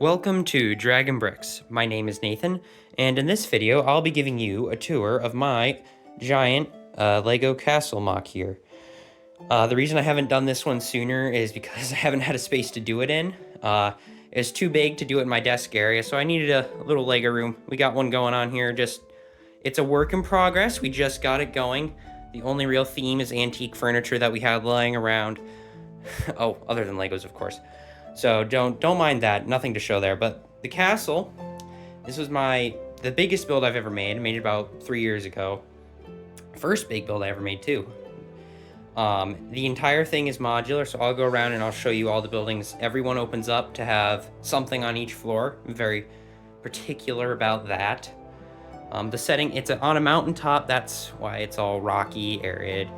Welcome to Dragon Bricks. My name is Nathan, and in this video, I'll be giving you a tour of my giant Lego castle MOC here. The reason I haven't done this one sooner is because I haven't had a space to do it in. It's too big to do it in my desk area, so I needed a little Lego room. We got one going on here, it's a work in progress. We just got it going. The only real theme is antique furniture that we had lying around. Oh, other than Legos, of course. So don't mind that, nothing to show there. But the castle, this was the biggest build I've ever made. I made it about 3 years ago. First big build I ever made too. The entire thing is modular, so I'll go around and I'll show you all the buildings. Everyone opens up to have something on each floor. I'm very particular about that. The setting, it's on a mountaintop, that's why it's all rocky, arid.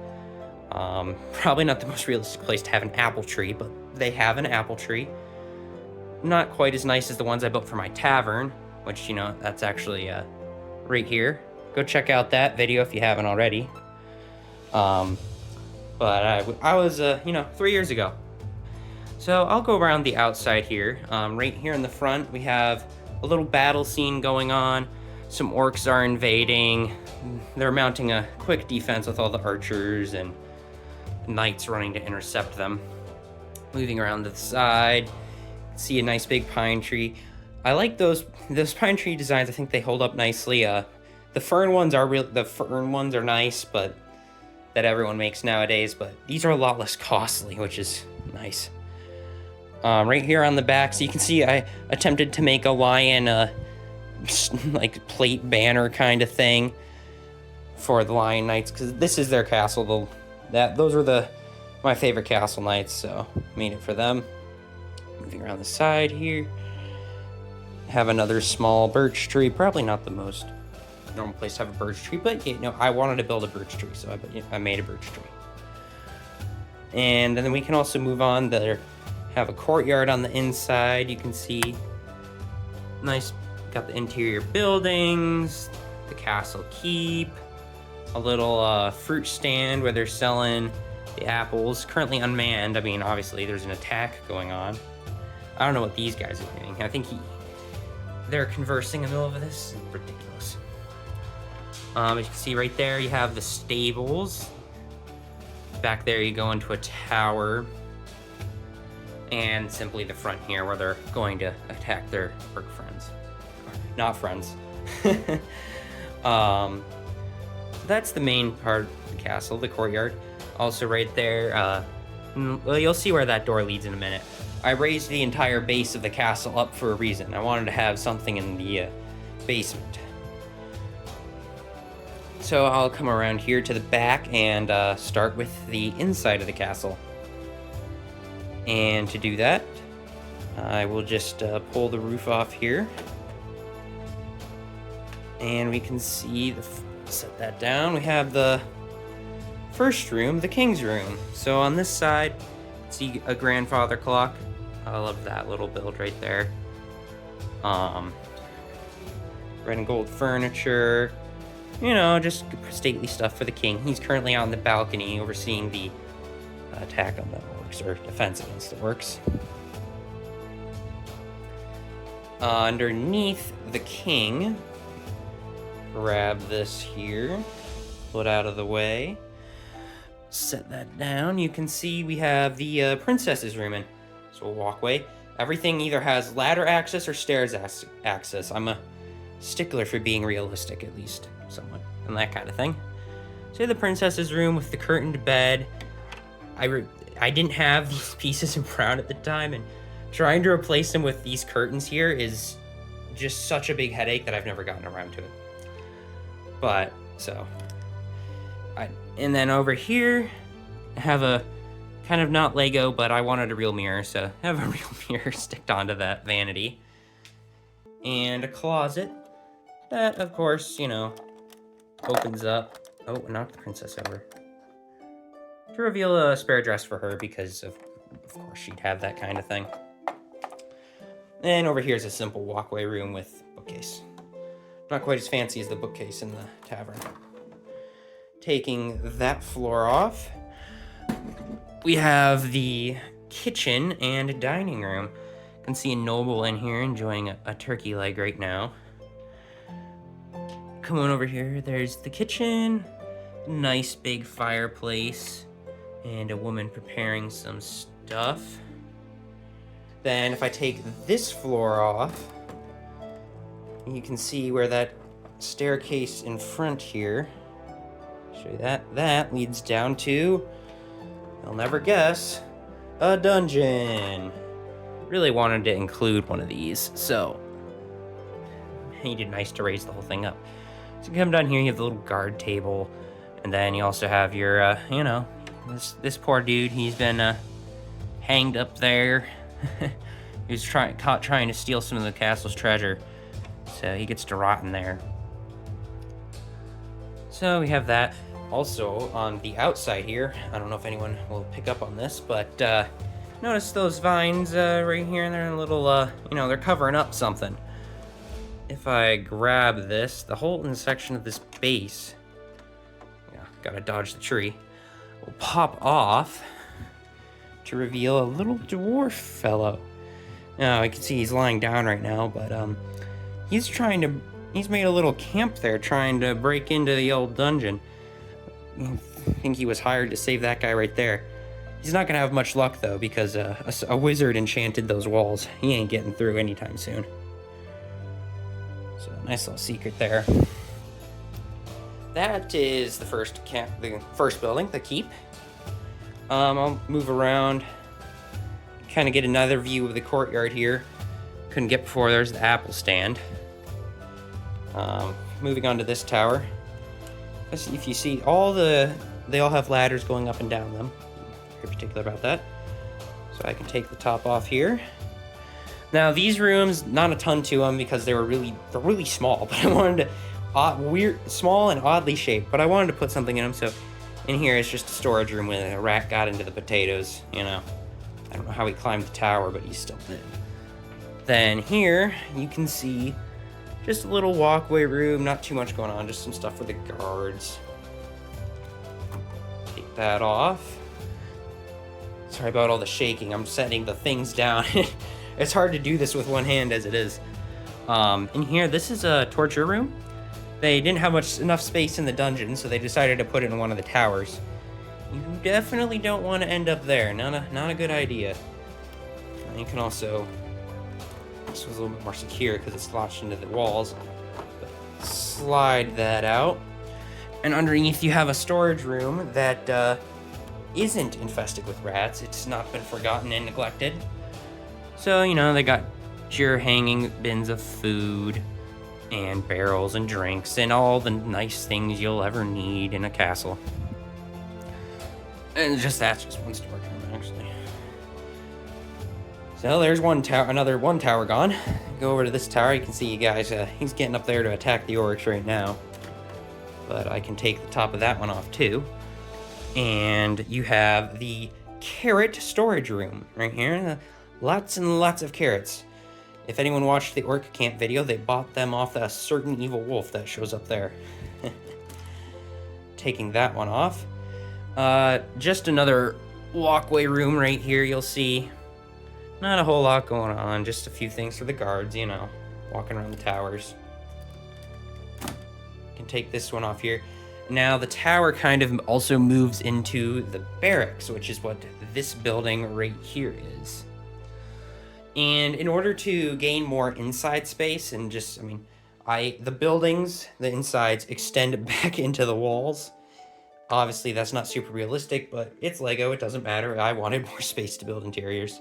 Probably not the most realistic place to have an apple tree, but they have an apple tree. Not quite as nice as the ones I built for my tavern, which, that's actually right here. Go check out that video if you haven't already. But I was, 3 years ago. So I'll go around the outside here. Right here in the front, we have a little battle scene going on. Some orcs are invading. They're mounting a quick defense with all the archers and knights running to intercept them. Moving around to the side, see a nice big pine tree. I like those pine tree designs. I think they hold up nicely. The fern ones are nice, but that everyone makes nowadays. But these are a lot less costly, which is nice. Right here on the back, so you can see I attempted to make a lion, like plate banner kind of thing for the lion knights, because this is their castle. Those are my favorite castle knights, so made it for them. Moving around the side here, have another small birch tree. Probably not the most normal place to have a birch tree, but I wanted to build a birch tree, so I made a birch tree. And then we can also move on. Have a courtyard on the inside. You can see nice. Got the interior buildings, the castle keep, a little fruit stand where they're selling the apples, currently unmanned. I mean, obviously there's an attack going on. I don't know what these guys are doing. I think they're conversing in the middle of this. It's ridiculous. As you can see right there, you have the stables. Back there you go into a tower. And simply the front here where they're going to attack their orc friends. Not friends. That's the main part of the castle, the courtyard. Also right there, well, you'll see where that door leads in a minute. I raised the entire base of the castle up for a reason. I wanted to have something in the basement. So I'll come around here to the back and start with the inside of the castle. And to do that, I will just pull the roof off here. And we can see, set that down. We have the first room, the king's room. So on this side, see a grandfather clock. I love that little build right there. Red and gold furniture. Just stately stuff for the king. He's currently on the balcony overseeing the attack on the orcs, or defense against the orcs. Underneath the king, grab this here, pull it out of the way, set that down. You can see we have the princess's room in. So a walkway. Everything either has ladder access or stairs access. I'm a stickler for being realistic, at least somewhat, and that kind of thing. So the princess's room with the curtained bed. I didn't have these pieces in brown at the time, and trying to replace them with these curtains here is just such a big headache that I've never gotten around to it. But, and then over here, I have a kind of not Lego, but I wanted a real mirror, so I have a real mirror sticked onto that vanity. And a closet that, of course, opens up. Oh, knocked the princess over. To reveal a spare dress for her, because of course she'd have that kind of thing. And over here is a simple walkway room with bookcase. Not quite as fancy as the bookcase in the tavern. Taking that floor off, we have the kitchen and dining room. can see a noble in here enjoying a turkey leg right now. Come on over here. There's the kitchen. Nice big fireplace. And a woman preparing some stuff. Then if I take this floor off, you can see where that staircase in front here, show you that leads down to, you'll never guess, a dungeon. Really wanted to include one of these, so he did nice to raise the whole thing up. So you come down here, you have the little guard table, and then you also have your, this poor dude, he's been hanged up there. He was caught trying to steal some of the castle's treasure, so he gets to rot in there. So we have that. Also, on the outside here, I don't know if anyone will pick up on this, but notice those vines right here, and they're a little, they're covering up something. If I grab this, the whole section of this base, gotta dodge the tree, will pop off to reveal a little dwarf fellow. Now, you can see he's lying down right now, but he's made a little camp there trying to break into the old dungeon. I think he was hired to save that guy right there. He's not gonna have much luck though, because a wizard enchanted those walls. He ain't getting through anytime soon. So, nice little secret there. That is the first building, the keep. I'll move around, kind of get another view of the courtyard here. Couldn't get before. There's the apple stand. Moving on to this tower. If you see, they all have ladders going up and down them. Very particular about that. So I can take the top off here. Now these rooms, not a ton to them because they're really small. But I wanted to small and oddly shaped. But I wanted to put something in them. So in here it's just a storage room when a rat got into the potatoes. I don't know how he climbed the tower, but he still did. Then here you can see just a little walkway room, not too much going on, just some stuff for the guards. Take that off. Sorry about all the shaking, I'm setting the things down. It's hard to do this with one hand as it is. In here, this is a torture room. They didn't have enough space in the dungeon, so they decided to put it in one of the towers. You definitely don't want to end up there, not a good idea. You can also, this was a little bit more secure because it's lodged into the walls. But slide that out. And underneath you have a storage room that isn't infested with rats. It's not been forgotten and neglected. So, they got your hanging bins of food and barrels and drinks and all the nice things you'll ever need in a castle. And that's just one storage room, actually. So there's another one tower gone. Go over to this tower. You can see he's getting up there to attack the orcs right now. But I can take the top of that one off too. And you have the carrot storage room right here. Lots and lots of carrots. If anyone watched the orc camp video, they bought them off a certain evil wolf that shows up there. Taking that one off. Just another walkway room right here, you'll see. Not a whole lot going on, just a few things for the guards, walking around the towers. Can take this one off here. Now the tower kind of also moves into the barracks, which is what this building right here is. And in order to gain more inside space and the buildings, the insides extend back into the walls. Obviously that's not super realistic, but it's Lego, it doesn't matter. I wanted more space to build interiors.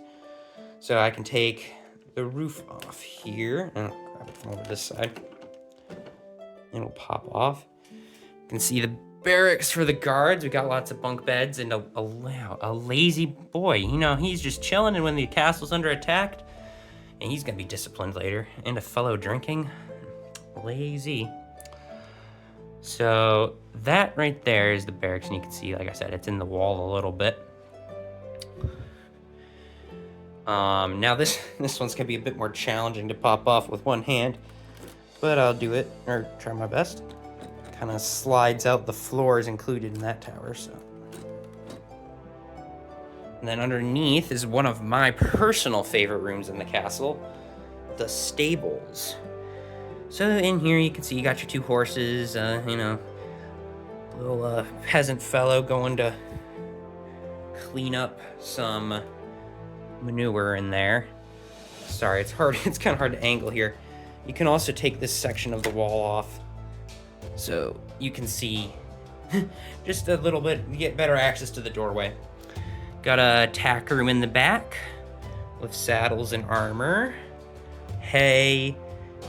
So I can take the roof off here, and I'll grab it from over this side. And it'll pop off. You can see the barracks for the guards. We got lots of bunk beds and a lazy boy. He's just chilling, and when the castle's under attack, and he's gonna be disciplined later. And a fellow drinking. Lazy. So that right there is the barracks, and you can see, like I said, it's in the wall a little bit. Now this one's gonna be a bit more challenging to pop off with one hand, but I'll do it, or try my best. Kind of slides out, the floor is included in that tower, so. And then underneath is one of my personal favorite rooms in the castle, the stables. So in here you can see you got your 2 horses, you know, little peasant fellow going to clean up some manure in there. Sorry, it's hard. It's kind of hard to angle here. You can also take this section of the wall off, so you can see just a little bit. You get better access to the doorway. Got a tack room in the back with saddles and armor, hay,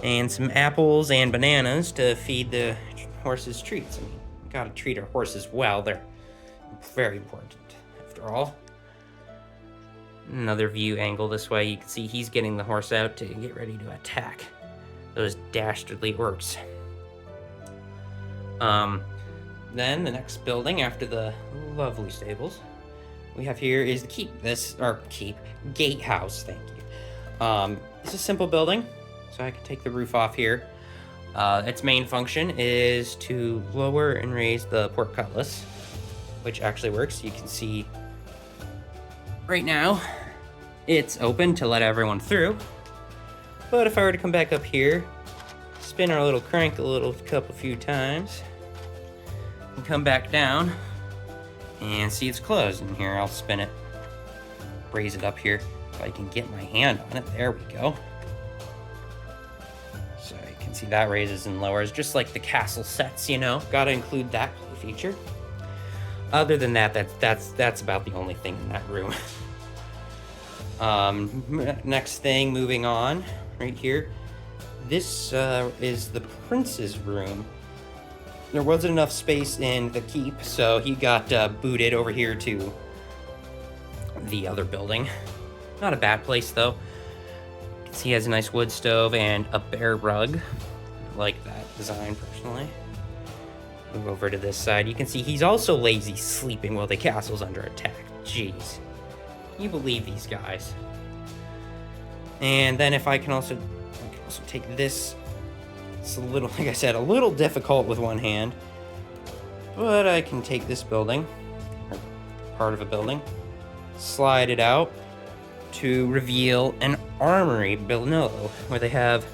and some apples and bananas to feed the horses treats. I mean, you gotta treat our horses well. They're very important, after all. Another view angle this way. You can see he's getting the horse out to get ready to attack those dastardly orcs. Then the next building after the lovely stables we have here is the keep. Gatehouse, thank you. It's a simple building, so I can take the roof off here. Its main function is to lower and raise the portcullis, which actually works. You can see right now it's open to let everyone through, but if I were to come back up here, spin our little crank a few times, and come back down and see it's closed. And here I'll spin it, raise it up here if I can get my hand on it. There we go. So you can see that raises and lowers just like the castle sets, you know. Gotta include that feature. Other than that, that's about the only thing in that room. Next thing, moving on, right here. This is the prince's room. There wasn't enough space in the keep, so he got booted over here to the other building. Not a bad place, though. You can see he has a nice wood stove and a bear rug. I like that design, personally. Move over to this side. You can see he's also lazy, sleeping while the castle's under attack. Jeez. Can you believe these guys? And then if I can also take this. It's a little, like I said, a little difficult with one hand, but I can take this building, or part of a building, slide it out to reveal an armory below, where they have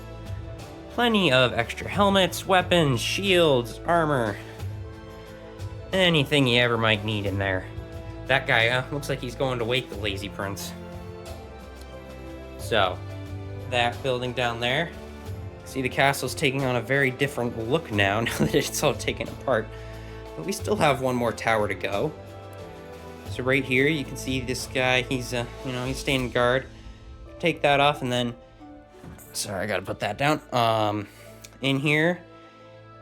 plenty of extra helmets, weapons, shields, armor, anything you ever might need in there. That guy looks like he's going to wake the lazy prince. So, that building down there. See, the castle's taking on a very different look now that it's all taken apart. But we still have one more tower to go. So right here, you can see this guy, he's, he's standing guard. Take that off and then... Sorry, I gotta put that down. In here,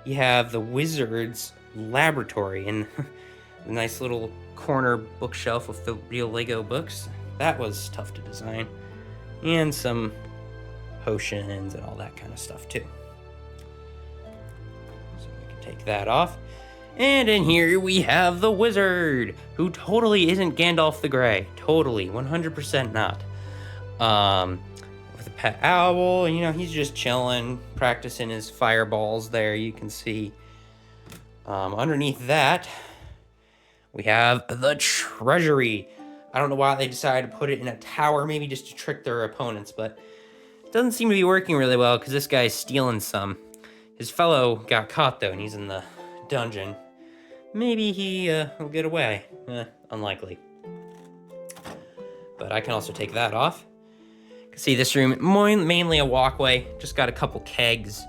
you have the wizard's laboratory and a nice little corner bookshelf with the real Lego books. That was tough to design. And some potions and all that kind of stuff too. So we can take that off. And in here we have the wizard, who totally isn't Gandalf the Grey. Totally, 100% not. With a pet owl, and he's just chilling, practicing his fireballs there, you can see. Underneath that, we have the treasury. I don't know why they decided to put it in a tower, maybe just to trick their opponents, but it doesn't seem to be working really well because this guy's stealing some. His fellow got caught though, and he's in the dungeon. Maybe he will get away. Unlikely. But I can also take that off. You can see this room, mainly a walkway. Just got a couple kegs.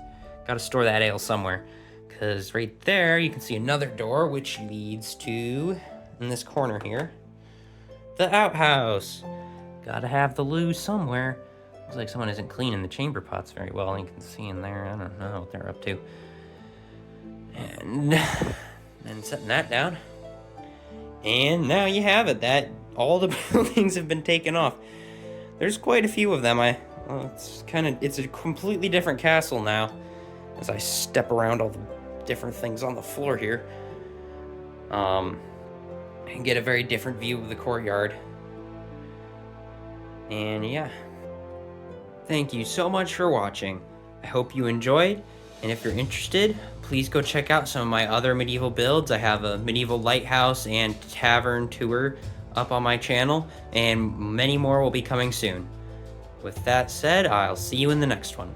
Got to store that ale somewhere. Because right there, you can see another door, which leads to, in this corner here, the outhouse. Gotta have the loo somewhere. Looks like someone isn't cleaning the chamber pots very well. You can see in there, I don't know what they're up to. And then setting that down. And now you have it. That all the buildings have been taken off. There's quite a few of them. It's a completely different castle now. As I step around all the different things on the floor here. And get a very different view of the courtyard. And yeah. Thank you so much for watching. I hope you enjoyed, and if you're interested, please go check out some of my other medieval builds. I have a medieval lighthouse and tavern tour up on my channel, and many more will be coming soon. With that said, I'll see you in the next one.